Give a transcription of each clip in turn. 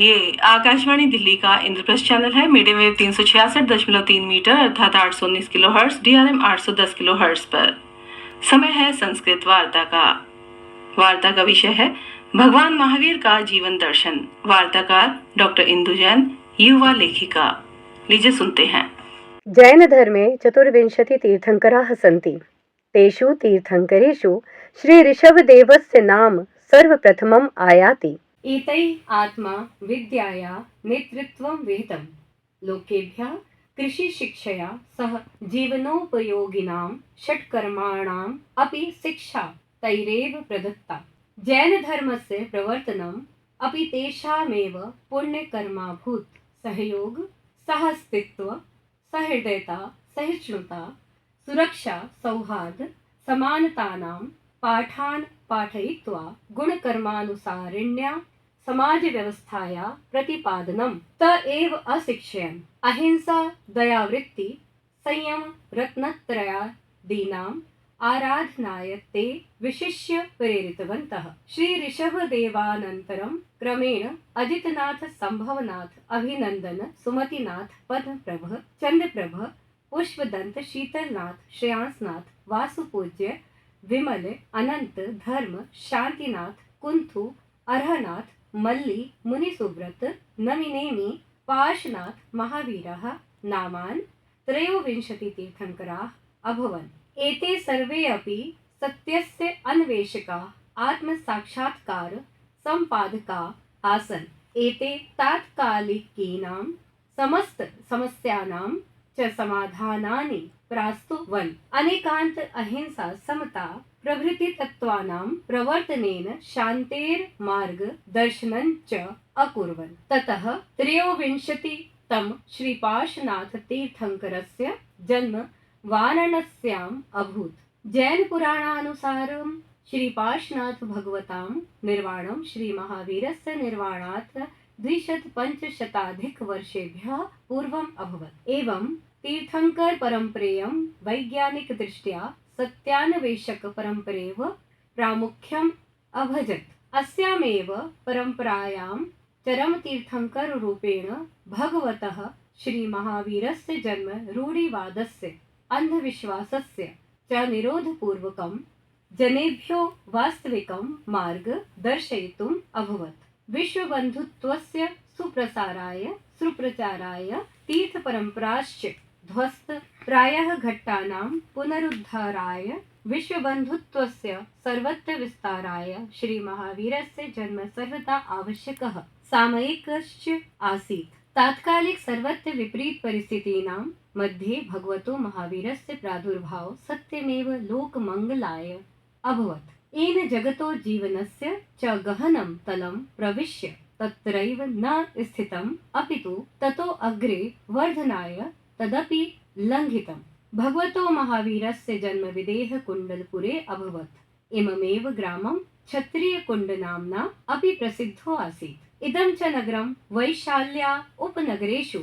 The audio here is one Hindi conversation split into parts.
ये आकाशवाणी दिल्ली का इंद्रप्रस्थ चैनल है। मीडियम वेव 366.3 मीटर अर्थात 819 kilo hertz, DRM 810 kilo hertz पर। समय है संस्कृत वार्ता का। वार्ता का विषय है भगवान महावीर का जीवन दर्शन। वार्ताकार डॉक्टर इंदु जैन, युवा लेखिका। लीजिए सुनते हैं। जैनधर्मे चतुर्विंशतितीर्थङ्कराः सन्ति। तेषु तीर्थङ्करेषु श्रीऋषभदेवस्य नाम सर्वप्रथमम् आयाति। एतैः आत्मा विद्याया नेतृत्वं विहितं। लोकेभ्यः कृषिशिक्षया सह जीवनोपयोगिनां षट्कर्माणाम् अपि शिक्षा तैरेव प्रदत्ता। जैनधर्मस्य प्रवर्तनम् अपि तेषामेव पुण्यकर्माभूत्। सहयोग, सहस्तित्व, सहृदयता, सहिष्णुता, सुरक्षा, सौहार्द, समानतानां पाठान् पाठयित्वा गुणकर्मानुसारिण्या समाजव्यवस्थाया प्रतिपादनं त एव अशिक्षयन्। अहिंसा, दयावृत्ति, संयम, रत्नत्रयादीनाम् आराधनाय ते विशिष्य प्रेरितवन्तः। श्री ऋषभदेवानन्तरं क्रमेण अजितनाथ, संभवनाथ, अभिनंदन, सुमतिनाथ, पद्मप्रभ, चंद्रप्रभ, पुष्पदंत, शीतलनाथ, श्रेयांसनाथ, वासुपूज्य, विमल, अनंत, धर्म, शांतिनाथ, कुंथु, अरहनाथ, मल्ली, मुनिसुव्रत, नमिनेमि, पाशनाथ, महावीरः नामान् त्रयोविंशतितीर्थङ्कराः अभवन्। एते सर्वे अपि सत्यस्य अन्वेषकाः, आत्मसाक्षात्कार संपादकाः आसन्। एते तात्कालिकीनां समस्त समस्यानां च समाधानानि प्रास्तुवन्। अनेकान्त, अहिंसा, समता प्रभृति तत्त्वानां प्रवर्तनेन शान्तेर्मार्ग दर्शनं च अकुर्वन्। ततः त्रयोविंशतितम श्रीपाशनाथ तीर्थङ्करस्य जन्म वाराणस्याम् अभूत्। जैन पुराणानुसारं श्रीपाशनाथ भगवतां निर्वाणं श्रीमहावीरस्य निर्वाणात् 250 वर्षेभ्यः पूर्वम् अभवत्। एवं तीर्थङ्कर परम्परेयं वैज्ञानिकदृष्ट्या सत्यान्वेषक परम्परेव प्रामुख्यम् अभजत्। अस्यामेव परम्परायां चरमतीर्थङ्कर रूपेण भगवतः श्रीमहावीरस्य जन्म रूढिवादस्य, अंधविश्वासस्य च निरोधपूर्वकं जनेभ्यो वास्तविकं मार्ग दर्शयितुम् अभवत्। विश्वबन्धुत्वस्य सुप्रसाराय, सुप्रचाराय, तीर्थपरम्पराश्च ध्वस्त प्रायः घट्टानां पुनरुद्धाराय, विश्वबन्धुत्वस्य सर्वत्र विस्ताराय श्रीमहावीरस्य जन्म सर्वदा आवश्यकः सामयिकश्च आसीत्। तात्कालिक सर्वत्र विपरीत परिस्थितीनां मध्ये भगवतो महावीरस्य प्रादुर्भाव सत्यमेव लोकमङ्गलाय अभवत्। येन जगतो जीवनस्य च गहनं तलं प्रविश्य तत्रैव न स्थितम्, अपितु ततो अग्रे वर्धनाय तदपि लङ्घितम्। भगवतो महावीरस्य जन्म विदेह कुण्डलपुरे अभवत्। इममेव ग्रामं क्षत्रियकुण्ड नाम्ना अपि प्रसिद्धो आसीत्। इदं च नगरं वैशाल्या उपनगरेषु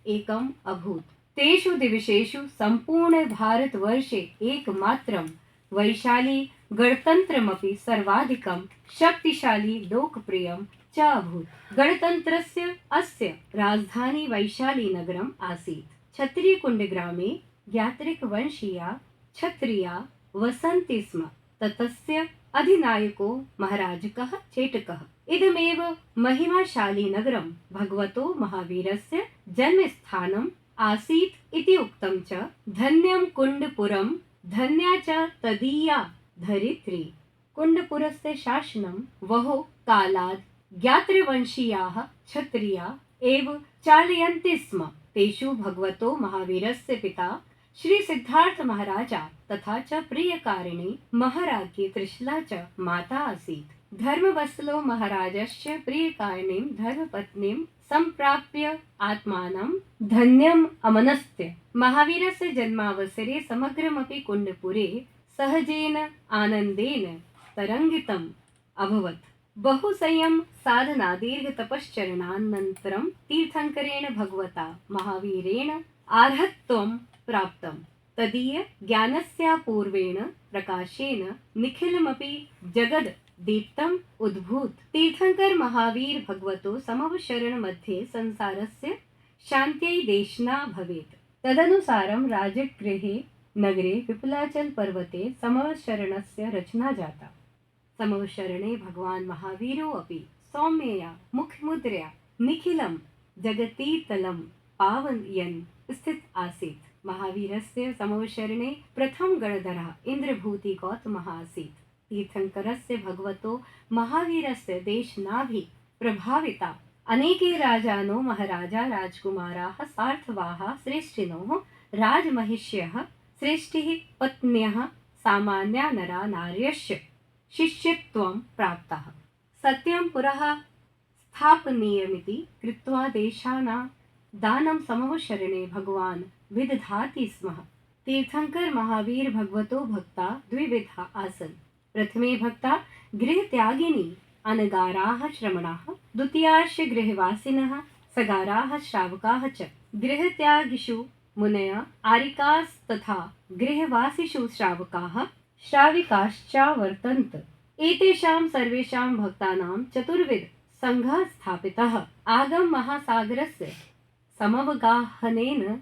एकम् अभूत्। तेषु दिवसेषु सम्पूर्ण भारतवर्षे एकमात्रं वैशाली गणतन्त्रमपि सर्वाधिकं शक्तिशाली लोकप्रियं च अभूत्। गणतन्त्रस्य अस्य राजधानी वैशाली नगरम् आसीत्। क्षत्रियकुण्डग्रामे यात्रिकवंशीया क्षत्रिया वसन्ति स्म। ततस्य अधिनायको महाराजकः चेटकः। इदमेव महिमाशाली नगरं भगवतो महावीरस्य जन्मस्थानम् आसीत् इति उक्तं च। धन्यं कुण्डपुरं, धन्या च तदीया धरित्री। कुण्डपुरस्य शासनं वहो कालात् ज्ञात्रवंशीयाः क्षत्रिया एव चालयन्ति स्म। तेषु भगवतो महावीरस्य पिता श्री सिद्धार्थ महाराजा तथा च प्रियकारिणी महाराज्ञी त्रिशला च माता आसीत्। धर्मवत्सलो महाराजस्य प्रियकारिणीं धर्मपत्नीं संप्राप्य आत्मानं धन्यम् अमनस्त्य महावीरस्य जन्मावसरे समग्रमपि कुण्डपुरे सहजेन आनन्देन तरङ्गितम् अभवत्। बहुसंयम साधना दीर्घ तपश्चरणानन्तरं तीर्थङ्करेण भगवता महावीरेण आर्हत्त्वं प्राप्तं। तदीय ज्ञानस्यापूर्वेण प्रकाशेन निखिलमपि जगद् दीप्तम् उद्भूत। तीर्थंकर महावीर भगवतो समवशरण मध्ये संसारस्य शान्त्यै देशना भवेत्। तदनुसारं राजगृहे नगरे विपुलाचल पर्वते समवशरणस्य रचना जाता। समवशरणे भगवान् महावीरो अपि सौम्यया मुखमुद्रया निखिलं जगतीतलं पावयन् स्थित आसीत्। महावीरस्य समवशरणे प्रथम गणधरः इन्द्रभूति गौतमः आसीत्। तीर्थंकरस्य भगवतो महावीरस्य देशनाभि प्रभाविता अनेके राजानो महाराजा राजकुमाराः सार्थवाः श्रेष्ठिनोः राजमहिष्यः श्रेष्ठिः पत्न्यः सामान्या नरा नार्यश्च शिष्यत्वं प्राप्ताः। सत्यं पुरः स्थापनीयमिति कृत्वा देशानां दानं समवशरणे भगवान् विदधाति स्म। तीर्थंकर महावीर भगवतो भक्ता द्विविधा आसन्। प्रथमे भक्ता गृहत्यागिनी अनगाराः श्रमणाः, द्वितीयाश्च गृहवासिनः सगाराः श्रावकाः च। गृहत्यागिषु मुनयः आरिकास्तथा गृहवासिषु श्रावकाः श्राविकाश्चावर्तन्त। एतेषां सर्वेषां भक्तानां चतुर्विध संघः स्थापितः। आगम महासागरस्य समवगाहनेन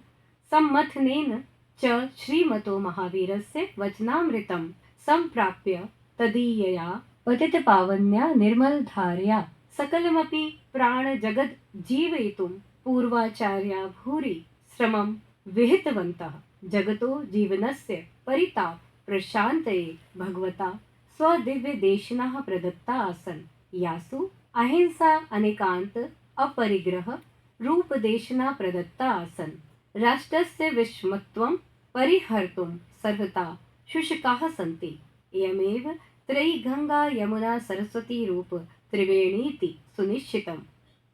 सम्मथनेन च श्रीमतो महावीरस्य वचनामृतं सम्प्राप्य तदीयया पतितपावन्या निर्मलधारया सकलमपि प्राणजगत् जीवयितुं पूर्वाचार्या भूरि श्रमं विहितवन्तः। जगतो जीवनस्य परिताप प्रशान्तये भगवता स्वदिव्यदेशनाः प्रदत्ता आसन्, यासु अहिंसा अनेकान्त अपरिग्रह रूपदेशना प्रदत्ता आसन्। राष्ट्रस्य विषमत्वं परिहर्तुं सर्वथा शुष्काः सन्ति। इयमेव त्रयी गंगा यमुना सरस्वती रूप त्रिवेणीति सुनिश्चितम्।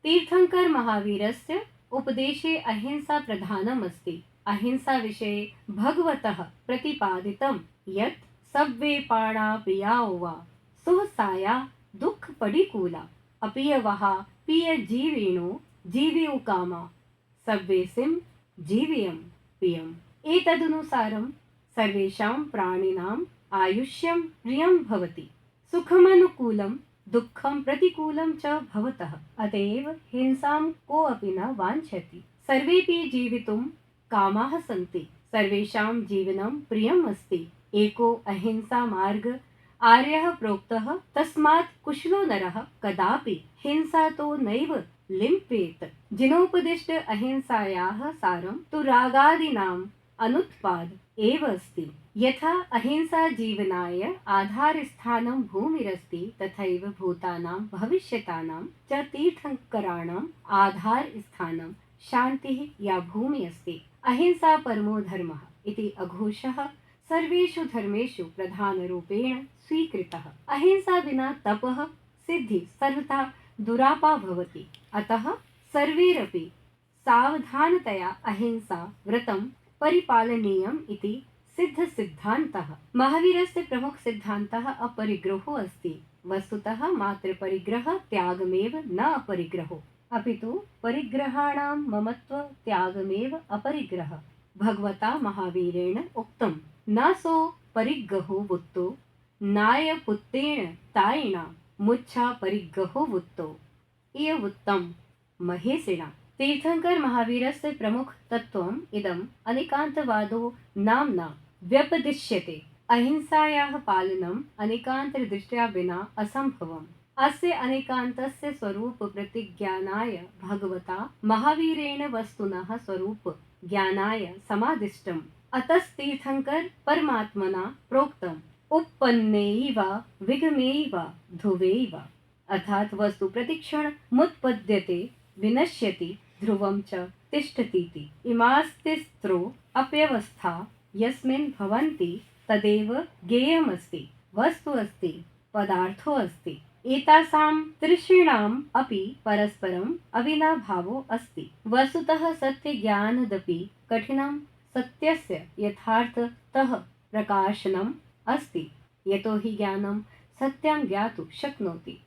तीर्थंकर महावीरस्य उपदेशे अहिंसा प्रधानम् अस्ति। अहिंसा विषये भगवतः प्रतिपादितं यत् सब्वे पाणा प्रियाओ वा सुहसाया दुःख पडिकूला अपियवः पिय जीवेणो जीवेउ कामा सब्वेसिं जीवियं पियम्। एतदनुसारं सर्वेषां प्राणिनाम् आयुष्यं प्रियं भवति। सुखमनुकूलं दुःखं प्रतिकूलं च भवतः। अतएव हिंसां कोऽपि न वाञ्छति। सर्वेपि जीवितुं कामाः सन्ति। सर्वेषां जीवनं प्रियम् अस्ति। एको अहिंसा मार्ग आर्यः प्रोक्तः, तस्मात् कुशलो नरः कदापि हिंसातो नैव लिम्पेत। जिनोपदिष्ट अहिंसायाः सारं तु रागादीनाम् अनुत्पाद एव अस्ति। यथा अहिंसा जीवनाय आधारस्थानं भूमिरस्ति, तथैव भूतानां भविष्यतानां च तीर्थंकराणाम् आधारस्थानं शान्तिः या भूमिः अस्ति। अहिंसा परमो धर्मः इति अघोषः सर्वेषु धर्मेषु प्रधानरूपेण स्वीकृतः। अहिंसा विना तपः सिद्धि सर्वथा दुरापा भवति। अतः सर्वैरपि सावधानतया अहिंसा व्रतं परिपालनीयम् इति सिद्ध सिद्धान्तः। महावीरस्य प्रमुख सिद्धान्तः अपरिग्रहो अस्ति। वस्तुतः मात्र परिग्रह त्यागमेव न अपरिग्रहो, अपितु परिग्रहाणां ममत्व त्यागमेव अपरिग्रह। भगवता महावीरेण उक्तं, न सो परिग्रहो वुत्तो नाय पुत्रेण तायिना मुच्छा परिग्रहो वुत्तो इयवुत्तम महेशिना। तीर्थंकर महावीरस्य प्रमुख तत्त्वम् इदम् अनेकान्तवादो नाम्ना व्यपदिश्यते। अहिंसायाः पालनम् अनेकान्तरदृष्ट्या विना असम्भवम्। अस्य अनेकान्तस्य स्वरूप प्रतिज्ञानाय भगवता महावीरेण वस्तुनः स्वरूप ज्ञानाय समादिष्टम्। अतस्तीर्थंकर परमात्मना प्रोक्तम्, उपपन्नेव विगमेव ध्रुवैव। अर्थात वस्तु प्रतिक्षण मुत्पद्यते विनश्यति ध्रुवं च तिष्ठतीति। इमास्तिस्त्रो अप्यवस्था यस्मिन् भवन्ति तदेव ज्ञेयमस्ति। वस्तु अस्ति, पदार्थो अस्ति। एतासां त्रिषीणाम् अपि परस्परम् अविनाभावो अस्ति। वस्तुतः सत्यज्ञानदपि कठिनं सत्यस्य यथार्थतः प्रकाशनम् अस्ति। यतो हि ज्ञानं सत्यं ज्ञातुं शक्नोति,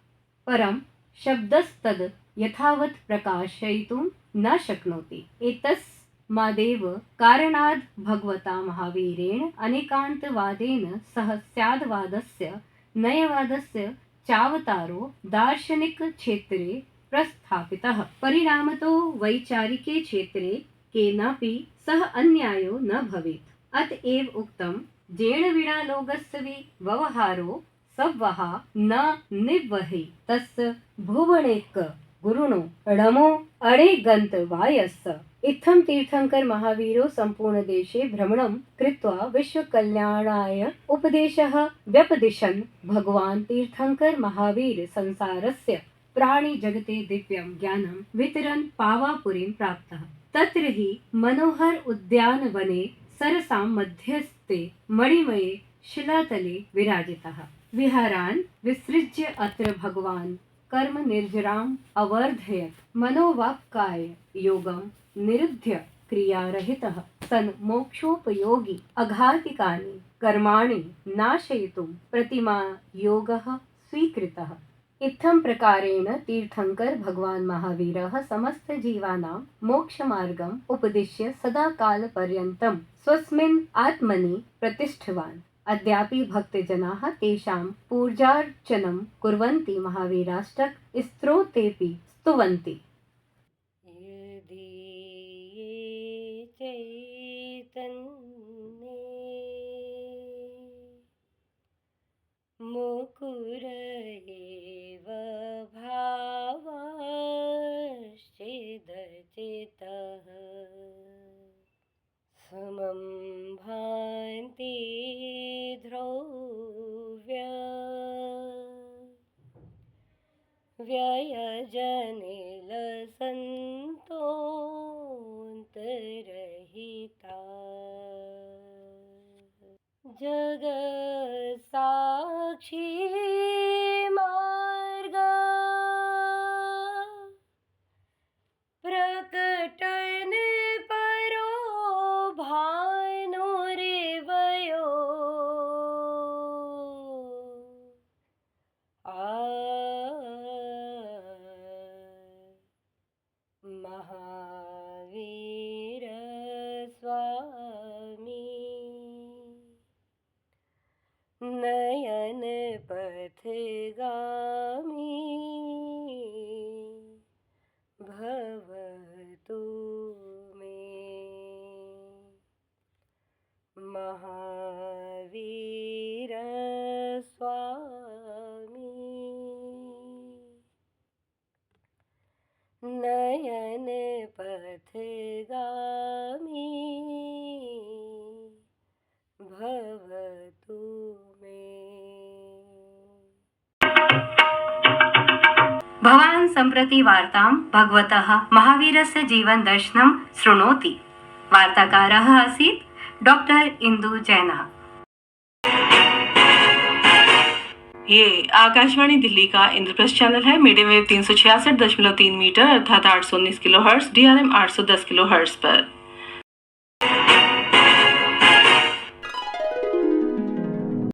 परं शब्दस्तद् यथावत् प्रकाशयितुं न शक्नोति। एतस्मादेव कारणाद् भगवता महावीरेण अनेकान्तवादेन सह स्याद्वादस्य नयवादस्य चावतारो दार्शनिक क्षेत्रे प्रस्थापितः। परिणामतो वैचारिके क्षेत्रे केनापि सह अन्यायो न भवेत्। अतएव उक्तं जेण विना लोकस्य व्यवहारो सव्वः न निवहे तस्य भुवनेक गुरुणो रमो अणे गन्तवायस्य। इत्थं तीर्थंकर महावीरो सम्पूर्ण देशे भ्रमणं कृत्वा विश्वकल्याणाय उपदेशः व्यपदिशन् भगवान् तीर्थंकर महावीर संसारस्य प्राणि जगते दिव्यं ज्ञानं वितरन् पावापुरीं प्राप्तः। तत्र हि मनोहर उद्यानवने सरसां मध्यस्थे मणिमये शिलातले विराजितः। विहारान् विसृज्य अत्र भगवान् कर्म निर्जराम् अवर्धयत्। मनोवाक्काय योगं निरुध्य क्रियारहितः सन् मोक्षोपयोगी अघातिकानि कर्माणि नाशयितुं प्रतिमा योगः स्वीकृतः। इत्थं प्रकारेण तीर्थंकर भगवान् महावीरः समस्त जीवानां मोक्षमार्गम् उपदिश्य सदा कालपर्यन्तं स्वस्मिन् आत्मनि प्रतिष्ठवान्। अद्यापि भक्तजनाः तेषां पूजार्चनं कुर्वन्ति, महावीराष्टक स्तोत्रेऽपि स्तुवन्ति। मुकुर एव भावश्चेदचितः समं भान्ति ध्रुव्य व्ययजनिलसन्तोऽन्तरहिता जगत्साक्षी मार्ग प्रकटन परो भानुरिवयो महावीर स्वामी नयन पथगामी भवतु मे। महावीर स्वामी नयन पथगामी भवतु मे। भवान् सम्प्रति वार्तां भगवतः महावीरस्य जीवन दर्शनं शृणोति। वार्ताकारः आसीत् डॉक्टर इंदु जैनः। ये आकाशवाणी दिल्ली का इंद्रप्रस्थ चैनल है। मीडियम वेव 366.3 मीटर अर्थात 819 किलोहर्ट्ज, DRM 810 किलोहर्ट्ज पर।